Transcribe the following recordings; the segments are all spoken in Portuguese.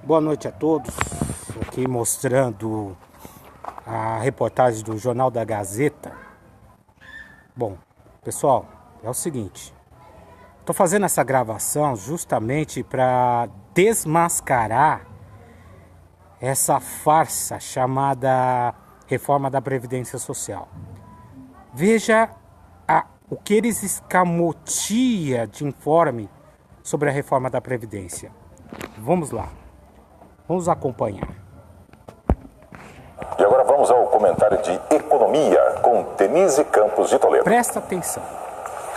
Boa noite a todos. Aqui mostrando a reportagem do Jornal da Gazeta. Bom, pessoal, é o seguinte. Estou fazendo essa gravação justamente para desmascarar essa farsa chamada Reforma da Previdência Social. Veja o que eles escamotiam de informe sobre a Reforma da Previdência. Vamos lá. Vamos acompanhar. E agora vamos ao comentário de economia com Denise Campos de Toledo. Presta atenção.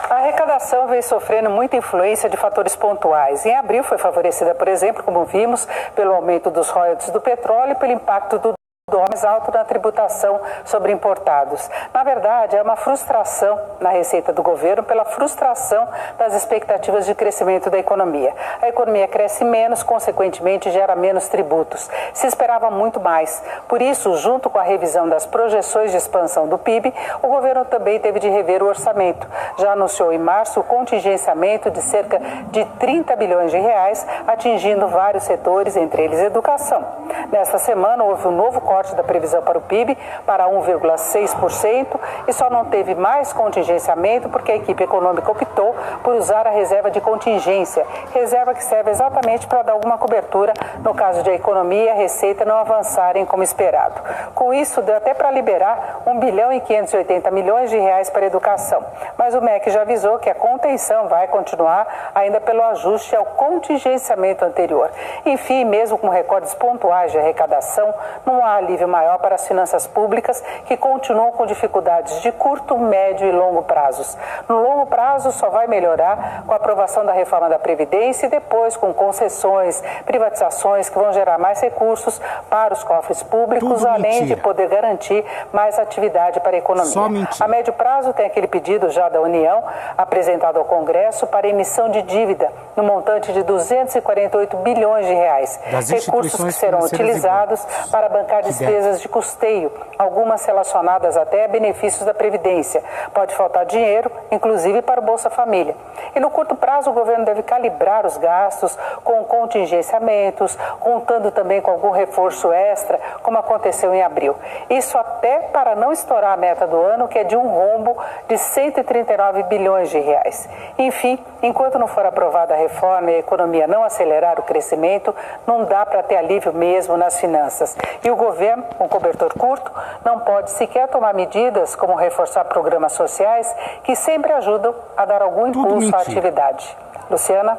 A arrecadação vem sofrendo muita influência de fatores pontuais. Em abril foi favorecida, por exemplo, como vimos, pelo aumento dos royalties do petróleo e pelo impacto do dólar mais alto na tributação sobre importados. Na verdade, é uma frustração na receita do governo pela frustração das expectativas de crescimento da economia. A economia cresce menos, consequentemente gera menos tributos. Se esperava muito mais. Por isso, junto com a revisão das projeções de expansão do PIB, o governo também teve de rever o orçamento. Já anunciou em março o contingenciamento de cerca de 30 bilhões de reais, atingindo vários setores, entre eles educação. Nesta semana, houve um novo corte da previsão para o PIB para 1,6% e só não teve mais contingenciamento porque a equipe econômica optou por usar a reserva de contingência, reserva que serve exatamente para dar alguma cobertura no caso de a economia e a receita não avançarem como esperado. Com isso, deu até para liberar 1 bilhão e 580 milhões de reais para a educação, mas o MEC já avisou que a contenção vai continuar ainda pelo ajuste ao contingenciamento anterior. Enfim, mesmo com recordes pontuais de arrecadação, não há alívio maior para as finanças públicas que continuam com dificuldades de curto, médio e longo prazos. No longo prazo só vai melhorar com a aprovação da reforma da Previdência e depois com concessões, privatizações que vão gerar mais recursos para os cofres públicos, além de poder garantir mais atividade para a economia. A médio prazo tem aquele pedido já da União, apresentado ao Congresso, para emissão de dívida no montante de 248 bilhões de reais. Recursos que serão utilizados para bancar despesas de custeio, algumas relacionadas até a benefícios da Previdência. Pode faltar dinheiro, inclusive para o Bolsa Família. E no curto prazo o governo deve calibrar os gastos com contingenciamentos, contando também com algum reforço extra, como aconteceu em abril. Isso até para não estourar a meta do ano, que é de um rombo de 139 bilhões de reais. Enfim, enquanto não for aprovada a reforma e a economia não acelerar o crescimento, não dá para ter alívio mesmo nas finanças. E o governo, com cobertor curto, não pode sequer tomar medidas como reforçar programas sociais que sempre ajudam a dar algum impulso à atividade. Luciana?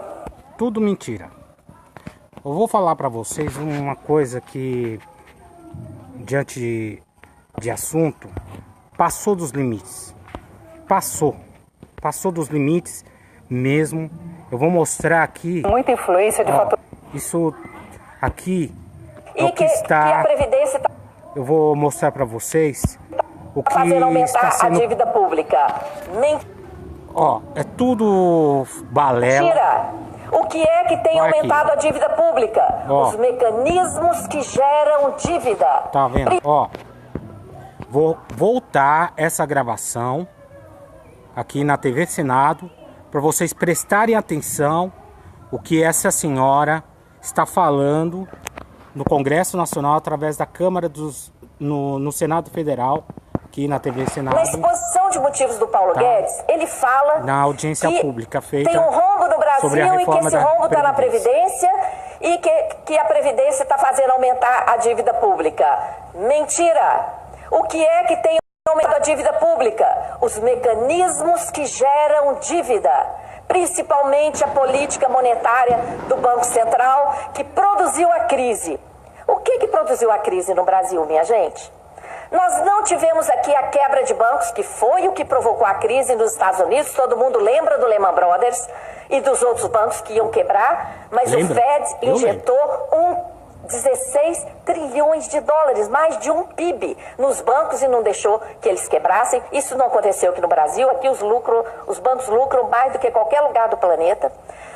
Tudo mentira. Eu vou falar para vocês uma coisa que, diante de assunto, passou dos limites. Passou dos limites mesmo. Eu vou mostrar aqui. Muita influência de fatores. Isso aqui é o que está. A Previdência está. Eu vou mostrar para vocês o que fazendo aumentar está sendo... a dívida pública. Ó, é tudo balela. Mentira! O que é que tem aumentado a dívida pública? Ó. Os mecanismos que geram dívida. Tá vendo? Ó, vou voltar essa gravação aqui na TV Senado para vocês prestarem atenção o que essa senhora está falando no Congresso Nacional através da Câmara no Senado Federal, aqui na TV Senado. Na exposição de motivos do Paulo Guedes, ele fala na audiência pública feita tem um rombo no Brasil e que esse rombo está na Previdência e que a Previdência está fazendo aumentar a dívida pública. Mentira! O que é que tem aumentado a dívida pública? Os mecanismos que geram dívida. Principalmente a política monetária do Banco Central, que produziu a crise. O que produziu a crise no Brasil, minha gente? Nós não tivemos aqui a quebra de bancos, que foi o que provocou a crise nos Estados Unidos. Todo mundo lembra do Lehman Brothers e dos outros bancos que iam quebrar, mas o Fed injetou 16 trilhões de dólares, mais de um PIB, nos bancos e não deixou que eles quebrassem. Isso não aconteceu aqui no Brasil. Aqui os bancos lucram mais do que qualquer lugar do planeta.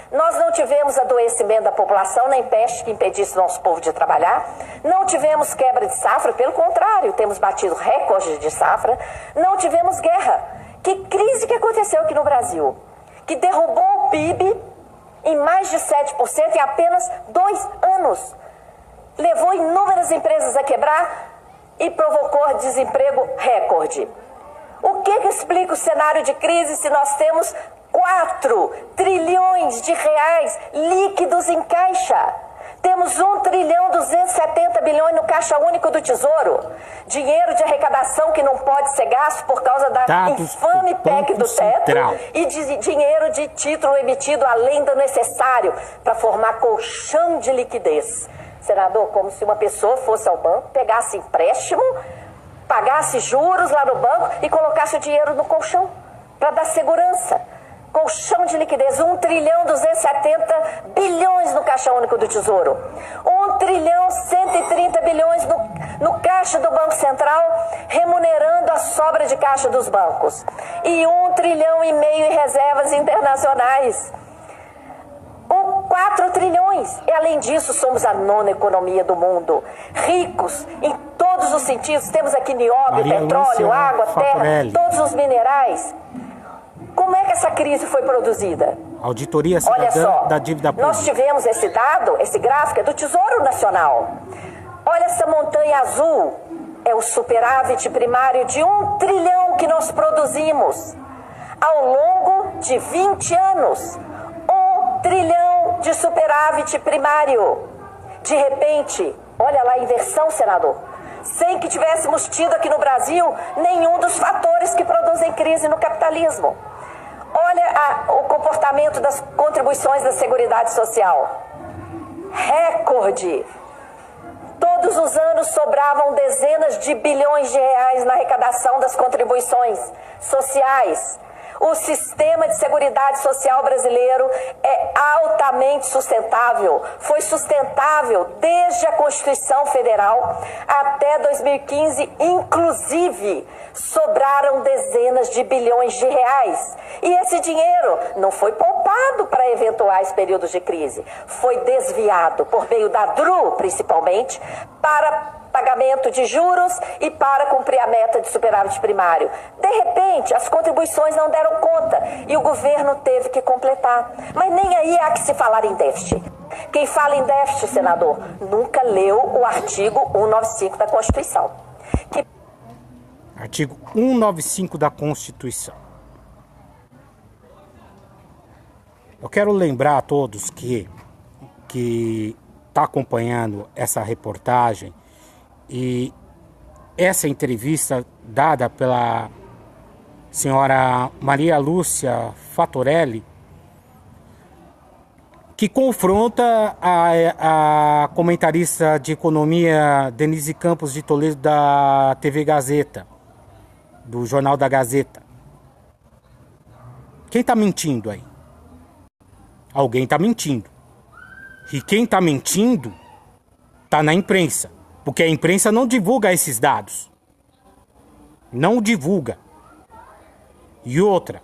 Nós não tivemos adoecimento da população, nem peste que impedisse nosso povo de trabalhar. Não tivemos quebra de safra, pelo contrário, temos batido recordes de safra. Não tivemos guerra. Que crise que aconteceu aqui no Brasil? Que derrubou o PIB em mais de 7% em apenas 2 anos. levou inúmeras empresas a quebrar e provocou desemprego recorde. O que explica o cenário de crise se nós temos 4 trilhões de reais líquidos em caixa? Temos 1,270 trilhões no Caixa Único do Tesouro. Dinheiro de arrecadação que não pode ser gasto por causa da infame PEC do teto e de dinheiro de título emitido além do necessário para formar colchão de liquidez. Senador, como se uma pessoa fosse ao banco, pegasse empréstimo, pagasse juros lá no banco e colocasse o dinheiro no colchão para dar segurança. Colchão de liquidez, 1,270 trilhões no Caixa Único do Tesouro. 1,130 trilhões no caixa do Banco Central, remunerando a sobra de caixa dos bancos. E 1,5 trilhão em reservas internacionais. 4 trilhões. E além disso, somos a 9ª economia do mundo. Ricos em todos os sentidos. Temos aqui nióbio, petróleo, água, terra, todos os minerais. Como é que essa crise foi produzida? Auditoria Cidadã da Dívida Pública. Nós tivemos esse dado, esse gráfico é do Tesouro Nacional. Olha essa montanha azul, é o superávit primário de 1 trilhão que nós produzimos ao longo de 20 anos. 1 trilhão de superávit primário. De repente, olha lá a inversão, senador. Sem que tivéssemos tido aqui no Brasil nenhum dos fatores que produzem crise no capitalismo. Olha o comportamento das contribuições da Seguridade Social. Recorde. Todos os anos sobravam dezenas de bilhões de reais na arrecadação das contribuições sociais. O sistema de seguridade social brasileiro é altamente sustentável. Foi sustentável desde a Constituição Federal até 2015, inclusive sobraram dezenas de bilhões de reais. E esse dinheiro não foi poupado para eventuais períodos de crise. Foi desviado por meio da DRU, principalmente, para pagamento de juros e para cumprir a meta de superávit primário. De repente, as contribuições não deram conta e o governo teve que completar. Mas nem aí há que se falar em déficit. Quem fala em déficit, senador, nunca leu o artigo 195 da Constituição. Artigo 195 da Constituição. Eu quero lembrar a todos que está acompanhando essa reportagem e essa entrevista dada pela senhora Maria Lúcia Fatorelli, que confronta a comentarista de economia Denise Campos de Toledo da TV Gazeta, do Jornal da Gazeta. Quem está mentindo aí? Alguém está mentindo. E quem está mentindo está na imprensa. Porque a imprensa não divulga esses dados. Não divulga. E outra,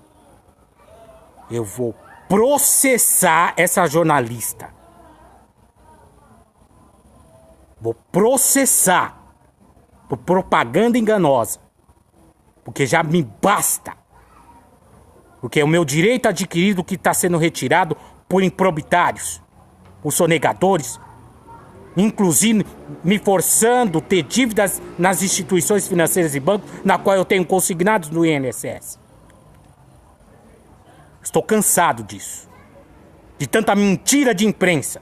eu vou processar essa jornalista. Vou processar por propaganda enganosa. Porque já me basta. Porque é o meu direito adquirido que está sendo retirado por improbitários, por sonegadores, inclusive me forçando a ter dívidas nas instituições financeiras e bancos, na qual eu tenho consignados no INSS. Estou cansado disso. De tanta mentira de imprensa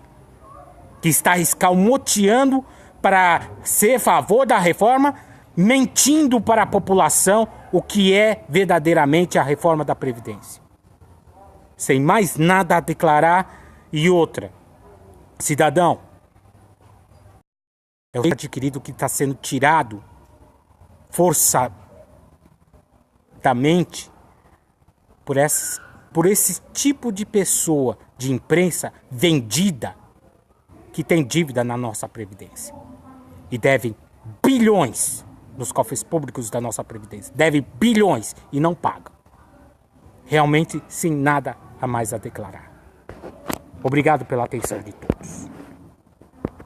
que está escalmoteando para ser a favor da reforma, mentindo para a população o que é verdadeiramente a reforma da Previdência. Sem mais nada a declarar. E outra, cidadão, é o direito adquirido que está sendo tirado forçadamente por esse tipo de pessoa de imprensa vendida que tem dívida na nossa Previdência e devem bilhões nos cofres públicos da nossa Previdência. Deve bilhões e não paga. Realmente sem nada a mais a declarar. Obrigado pela atenção de todos.